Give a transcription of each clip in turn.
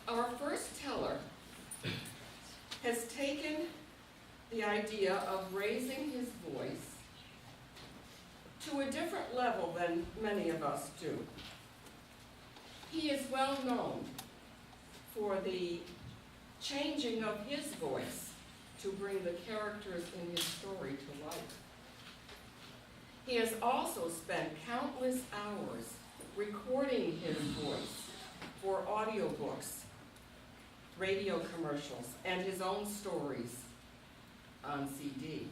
Our first teller has taken the idea of raising his voice to a different level than many of us do. He is well known for the changing of his voice to bring the characters in his story to life. He has also spent countless hours recording his voice for audiobooks, radio commercials, and his own stories on CD.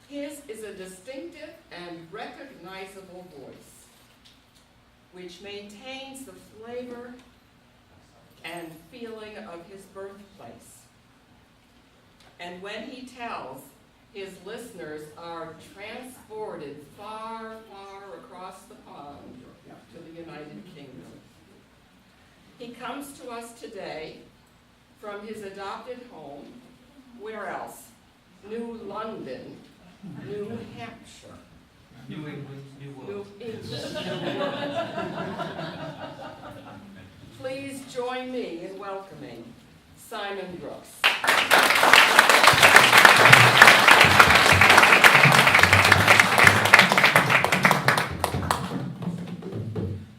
His is a distinctive and recognizable voice, which maintains the flavor and feeling of his birthplace. And when he tells, his listeners are transported far, far across the pond to the United Kingdom. He comes to us today from his adopted home, where else? New London, New Hampshire. New England, New World. New England. Please join me in welcoming Simon Brooks.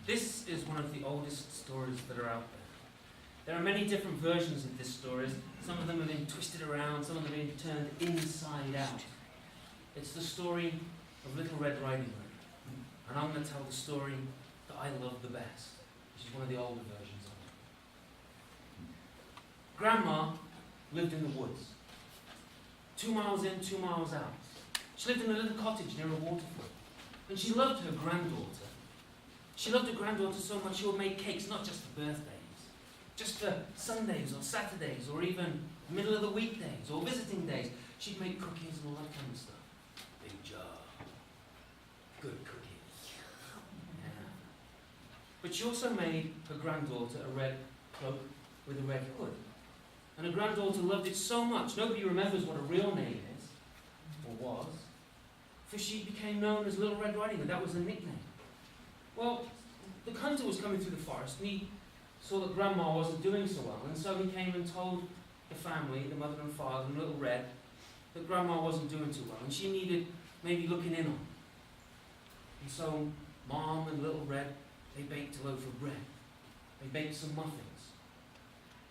This is one of the oldest stories that are out there. There are many different versions of this story. Some of them have been twisted around, some of them have been turned inside out. It's the story of Little Red Riding Hood. And I'm going to tell the story that I love the best, which is one of the older versions of it. Grandma lived in the woods. 2 miles in, 2 miles out. She lived in a little cottage near a waterfall. And she loved her granddaughter. She loved her granddaughter so much she would make cakes, not just for birthdays, just for Sundays or Saturdays or even middle of the weekdays or visiting days. She'd make cookies and all that kind of stuff. Big jar. Good cookies. Yeah. But she also made her granddaughter a red cloak with a red hood. And her granddaughter loved it so much, nobody remembers what her real name is, or was, for she became known as Little Red Riding Hood. That was her nickname. Well, the hunter was coming through the forest, and he saw that Grandma wasn't doing so well, and so he came and told the family, the mother and father, and Little Red, that Grandma wasn't doing too well, and she needed maybe looking in on. And so Mom and Little Red, they baked a loaf of bread. They baked some muffins.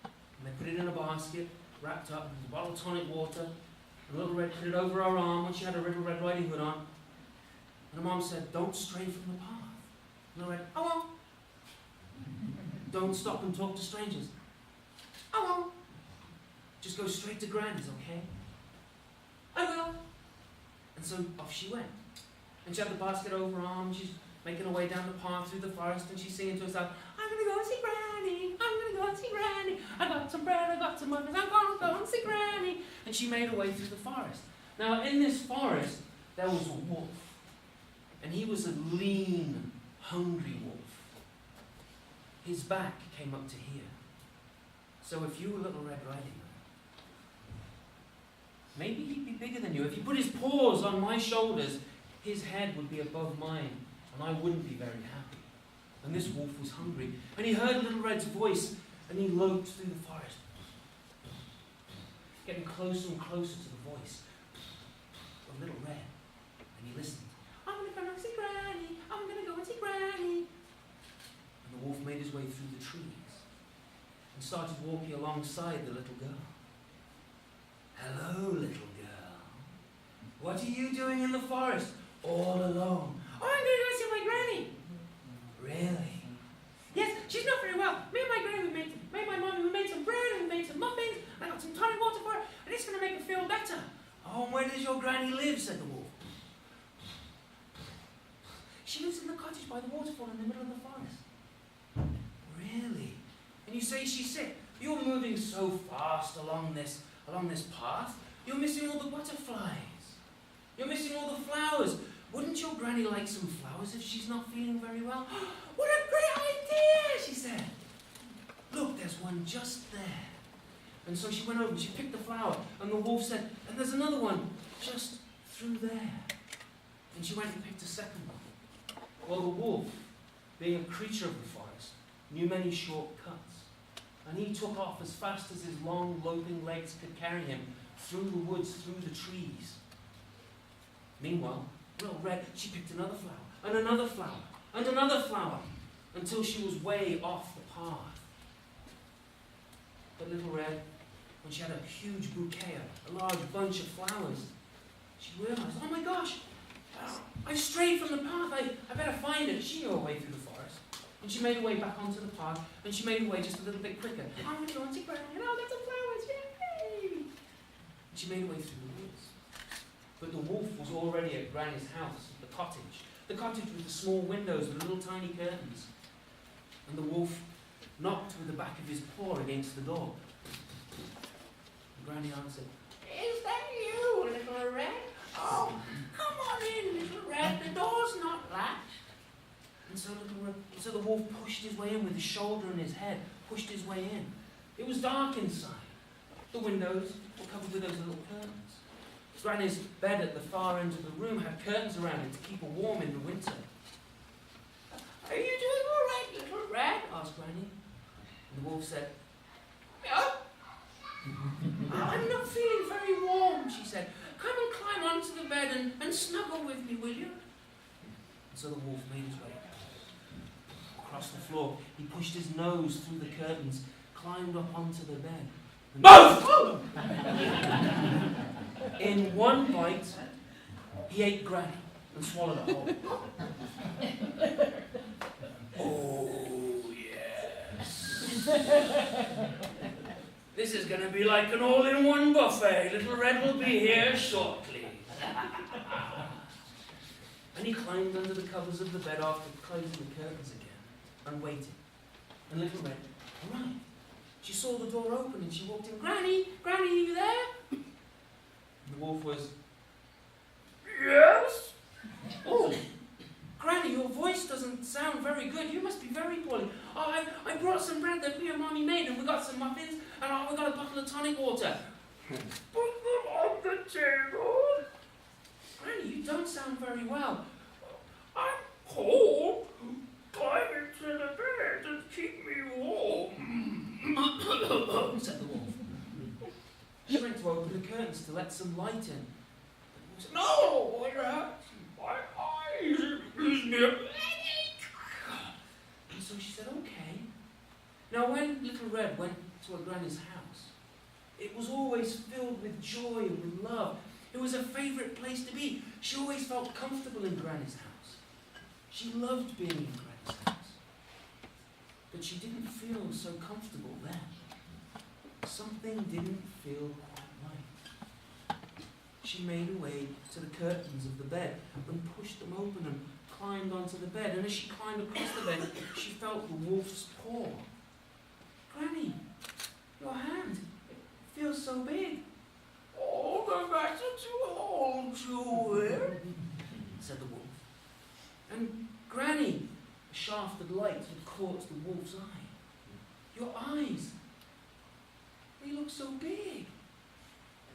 And they put it in a basket, wrapped up with a bottle of tonic water, and Little Red put it over her arm when she had a Little Red Riding Hood on. And her mom said, "Don't stray from the path." And Little Red, "I won't." "Don't stop and talk to strangers." "I won't." "Just go straight to Granny's, okay?" "I will." And so off she went. And she had the basket over her arm, she's making her way down the path through the forest, and she's singing to herself, "I'm going to go and see Granny, I'm going to go and see Granny, I got some bread, I got some muffins, I'm going to go and see Granny." And she made her way through the forest. Now in this forest, there was a wolf. And he was a lean, hungry wolf. His back came up to here. So if you were Little Red Riding Hood, maybe he'd be bigger than you. If he put his paws on my shoulders, his head would be above mine, and I wouldn't be very happy. And this wolf was hungry, and he heard Little Red's voice, and he loped through the forest, getting closer and closer to the voice of Little Red. And he listened. "I'm going to go and see Granny, I'm going to go and see Granny." And the wolf made his way through the trees and started walking alongside the little girl. "Hello, little girl. What are you doing in the forest all alone?" "Oh, I'm going to go see my Granny." "Really?" "Yes, she's not very well. Me and my Granny, my mom, we made some bread and we made some muffins. I got some tonic water for her, and it's going to make her feel better." "Oh, and where does your Granny live?" said the wolf. "She lives in the cottage by the waterfall in the middle of the forest." "Really? And you say she's sick? You're moving so fast along this path. You're missing all the butterflies. You're missing all the flowers. Wouldn't your Granny like some flowers if she's not feeling very well?" "What a great idea," she said. "Look, there's one just there." And so she went over and she picked the flower, and the wolf said, "And there's another one just through there." And she went and picked a second one. Well, the wolf, being a creature of the forest, knew many shortcuts, and he took off as fast as his long, loping legs could carry him through the woods, through the trees. Meanwhile, Little Red, she picked another flower, and another flower, and another flower, until she was way off the path. But Little Red, when she had a huge bouquet, a large bunch of flowers, she realized, oh my gosh, I've strayed from the path. I better find it. She knew her way through the forest. And she made her way back onto the path, and she made her way just a little bit quicker. Oh, I'm going to Granny, and I'll get some flowers, yay! And she made her way through the woods. But the wolf was already at Granny's house, the cottage. The cottage with the small windows with little tiny curtains. And the wolf knocked with the back of his paw against the door. And Granny answered, "Is that you, Little Red? Oh, come on in, Little Red, the door's not latched." And so the wolf pushed his way in with his shoulder and his head, pushed his way in. It was dark inside. The windows were covered with those little curtains. Granny's bed at the far end of the room had curtains around it to keep her warm in the winter. "Are you doing all right, Little Red?" asked Granny. And the wolf said, "No. I'm not feeling very warm," she said. "Come and climb onto the bed and snuggle with me, will you?" And so the wolf made his way across the floor. He pushed his nose through the curtains, climbed up onto the bed. Move! In one bite, he ate Granny and swallowed it whole. Oh, yes. This is going to be like an all-in-one buffet. Little Red will be here shortly. And he climbed under the covers of the bed after closing the curtains again and waited. And Little Red arrived. She saw the door open and she walked in. "Granny, Granny, are you there?" And the wolf was, "Yes." "Oh, Granny, your voice doesn't sound very good. You must be very poorly. I brought some bread that me and Mommy made, and we got some muffins, and we got a bottle of tonic water." "Put them on the table." "Granny, you don't sound very well." "I'm cold. Climb into the bed and keep me warm," said the wolf. She went to open the curtains to let some light in. But the wolf said, "No, it hurts my eyes. It gives me a headache." And so she said, "Okay." Now when Little Red went to her Granny's house, it was always filled with joy and with love. It was her favourite place to be. She always felt comfortable in Granny's house. She loved being in Granny's house. But she didn't feel so comfortable there. Something didn't feel quite right. She made her way to the curtains of the bed and pushed them open and climbed onto the bed. And as she climbed across the bed, she felt the wolf's paw. "Granny, your hand, it feels so big." "All the better to hold you in," said the wolf. And Granny, a shaft of light had caught the wolf's eye. "Your eyes, they look so big."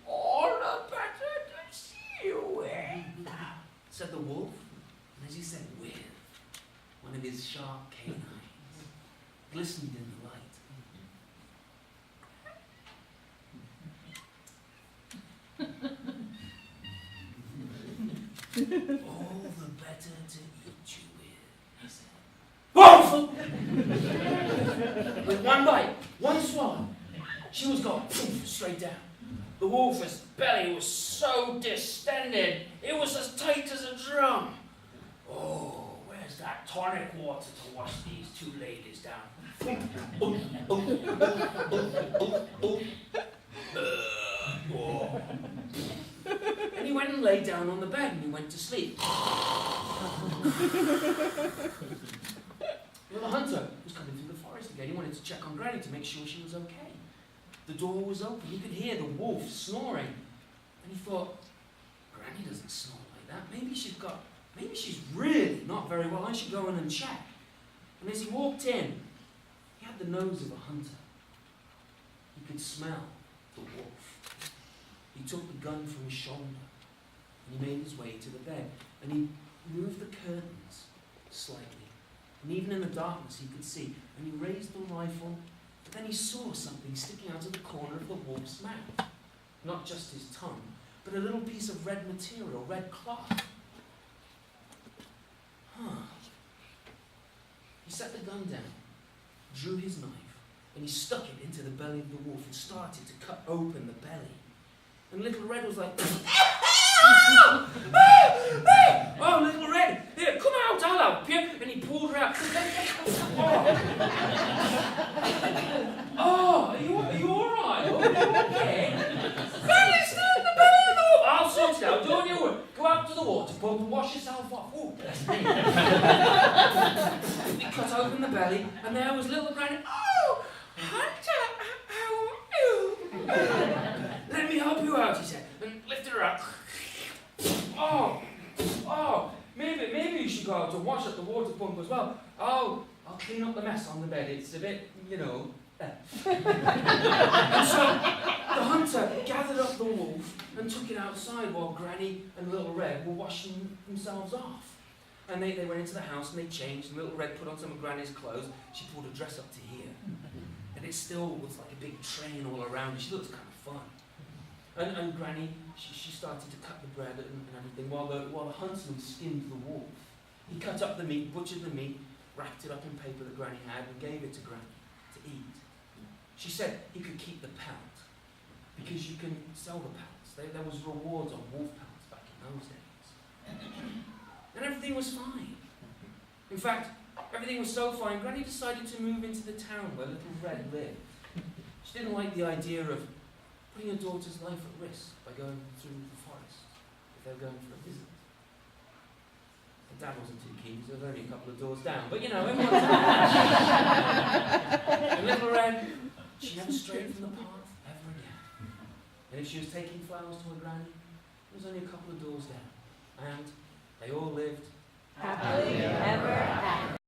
"All the better to see you in," said the wolf. And as he said "with," one of his sharp canines glistened in the light. "All the better to eat you with," he said. Wolf! With one bite, one swallow, she was gone, poof, straight down. The wolf's belly was so distended, it was as tight as a drum. "Oh, where's that tonic water to wash these two ladies down?" And he went and lay down on the bed and he went to sleep. Well, the hunter was coming through the forest again. He wanted to check on Granny to make sure she was okay. The door was open. He could hear the wolf snoring. And he thought, Granny doesn't snore like that. Maybe she's really not very well. I should go in and check. And as he walked in, he had the nose of a hunter. He could smell the wolf. He took the gun from his shoulder and he made his way to the bed and he moved the curtains slightly And even in the darkness he could see. And he raised the rifle, but then he saw something sticking out of the corner of the wolf's mouth. Not just his tongue, but a little piece of red material, red cloth. He set the gun down, drew his knife, and he stuck it into the belly of the wolf and started to cut open the belly. And Little Red was like, oh, Little Red, here, come out, I'll help you. And he pulled her out. Oh, are you all right? Oh, okay. Granny, still in the belly of the wolf. I'll sort it out, don't you worry. Go out to the water pump and wash yourself off. Oh, bless me. He cut open the belly, and there was Little Granny. Oh, Hunter, how are you? Let me help you out, he said, and lifted her up. Oh, maybe you should go out and wash at the water pump as well. Oh, I'll clean up the mess on the bed. It's a bit, And so the hunter gathered up the wolf and took it outside while Granny and Little Red were washing themselves off. And they went into the house and they changed, and Little Red put on some of Granny's clothes. She pulled her dress up to here. And it still was like a big train all around her. She looked kind of fun. And Granny, she started to cut the bread and everything while the huntsman skinned the wolf. He cut up the meat, butchered the meat, wrapped it up in paper that Granny had, and gave it to Granny to eat. She said he could keep the pelt because you can sell the pelts. There was rewards on wolf pelts back in those days. And everything was fine. In fact, everything was so fine, Granny decided to move into the town where Little Red lived. She didn't like the idea of putting her daughter's life at risk by going through the forest if they were going for a visit. And Dad wasn't too keen, so there was only a couple of doors down. But everyone's And Little Red, she never strayed from the path ever again. And if she was taking flowers to her granny, it was only a couple of doors down. And they all lived happily ever